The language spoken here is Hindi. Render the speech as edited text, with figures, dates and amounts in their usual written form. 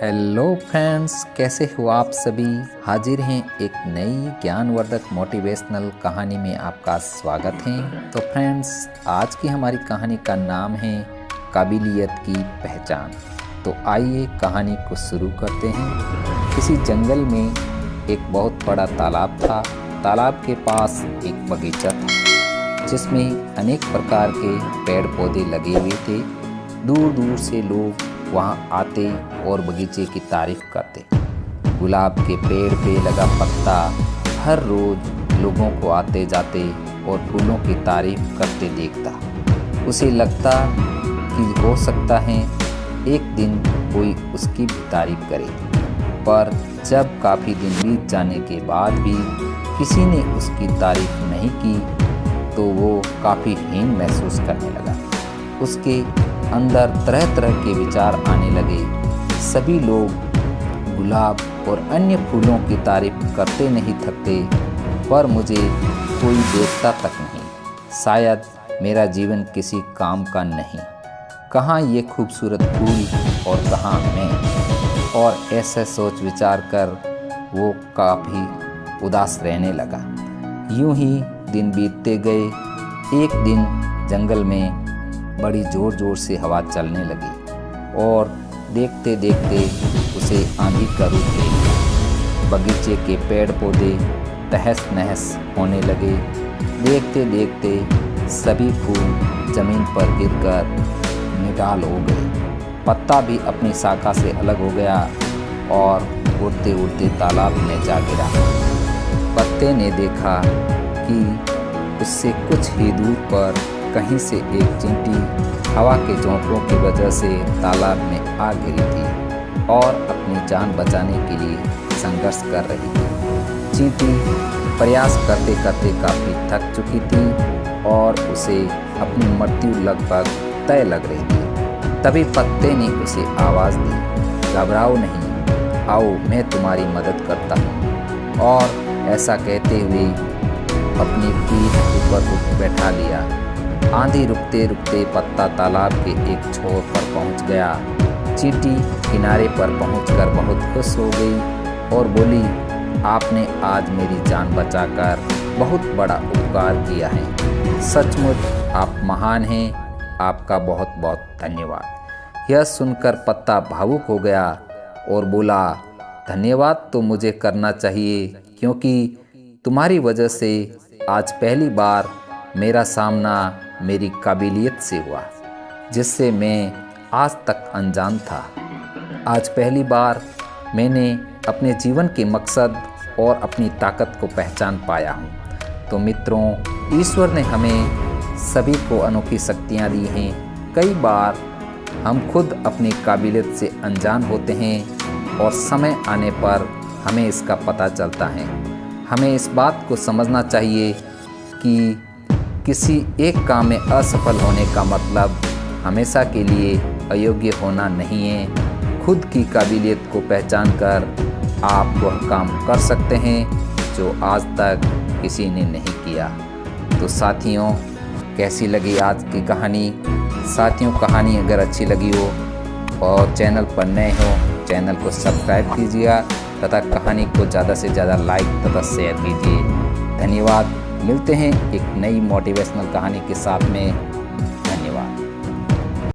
हेलो फ्रेंड्स, कैसे हो आप सभी। हाजिर हैं एक नई ज्ञानवर्धक मोटिवेशनल कहानी में आपका स्वागत है। तो फ्रेंड्स, आज की हमारी कहानी का नाम है काबिलियत की पहचान। तो आइए कहानी को शुरू करते हैं। किसी जंगल में एक बहुत बड़ा तालाब था। तालाब के पास एक बगीचा था जिसमें अनेक प्रकार के पेड़ पौधे लगे हुए थे। दूर दूर से लोग वहाँ आते और बगीचे की तारीफ करते। गुलाब के पेड़ पे लगा पत्ता हर रोज लोगों को आते जाते और फूलों की तारीफ करते देखता। उसे लगता कि हो सकता है एक दिन कोई उसकी भी तारीफ करे। पर जब काफ़ी दिन बीत जाने के बाद भी किसी ने उसकी तारीफ नहीं की तो वो काफ़ी हीन महसूस करने लगा। उसके अंदर तरह तरह के विचार आने लगे। सभी लोग गुलाब और अन्य फूलों की तारीफ करते नहीं थकते, पर मुझे कोई देखता तक नहीं। शायद मेरा जीवन किसी काम का नहीं। कहाँ ये खूबसूरत फूल और कहाँ मैं। और ऐसे सोच विचार कर वो काफ़ी उदास रहने लगा। यूं ही दिन बीतते गए। एक दिन जंगल में बड़ी ज़ोर ज़ोर से हवा चलने लगी और देखते देखते उसे आंधी का रूप ले लिया। बगीचे के पेड़ पौधे तहस नहस होने लगे। देखते देखते सभी फूल ज़मीन पर गिरकर निडाल हो गए। पत्ता भी अपनी शाखा से अलग हो गया और उड़ते उड़ते तालाब में जा गिरा। पत्ते ने देखा कि उससे कुछ ही दूर पर कहीं से एक चींटी हवा के झोंकों की वजह से तालाब में आ गिरी थी और अपनी जान बचाने के लिए संघर्ष कर रही थी। चींटी प्रयास करते करते काफ़ी थक चुकी थी और उसे अपनी मृत्यु लगभग तय लग रही थी। तभी पत्ते ने उसे आवाज़ दी, घबराओ नहीं, आओ मैं तुम्हारी मदद करता हूँ। और ऐसा कहते हुए अपनी पीठ ऊपर बैठा लिया। आंधी रुकते रुकते पत्ता तालाब के एक छोर पर पहुंच गया। चींटी किनारे पर पहुंचकर बहुत खुश हो गई और बोली, आपने आज मेरी जान बचाकर बहुत बड़ा उपकार किया है। सचमुच आप महान हैं। आपका बहुत बहुत धन्यवाद। यह सुनकर पत्ता भावुक हो गया और बोला, धन्यवाद तो मुझे करना चाहिए, क्योंकि तुम्हारी वजह से आज पहली बार मेरा सामना मेरी काबिलियत से हुआ, जिससे मैं आज तक अनजान था। आज पहली बार मैंने अपने जीवन के मकसद और अपनी ताकत को पहचान पाया हूँ। तो मित्रों, ईश्वर ने हमें सभी को अनोखी शक्तियाँ दी हैं। कई बार हम खुद अपनी काबिलियत से अनजान होते हैं और समय आने पर हमें इसका पता चलता है। हमें इस बात को समझना चाहिए कि किसी एक काम में असफल होने का मतलब हमेशा के लिए अयोग्य होना नहीं है। खुद की काबिलियत को पहचान कर आप वह काम कर सकते हैं जो आज तक किसी ने नहीं किया। तो साथियों, कैसी लगी आज की कहानी। साथियों, कहानी अगर अच्छी लगी हो और चैनल पर नए हो, चैनल को सब्सक्राइब कीजिएगा तथा कहानी को ज़्यादा से ज़्यादा लाइक तथा शेयर कीजिए। धन्यवाद। मिलते हैं एक नई मोटिवेशनल कहानी के साथ में।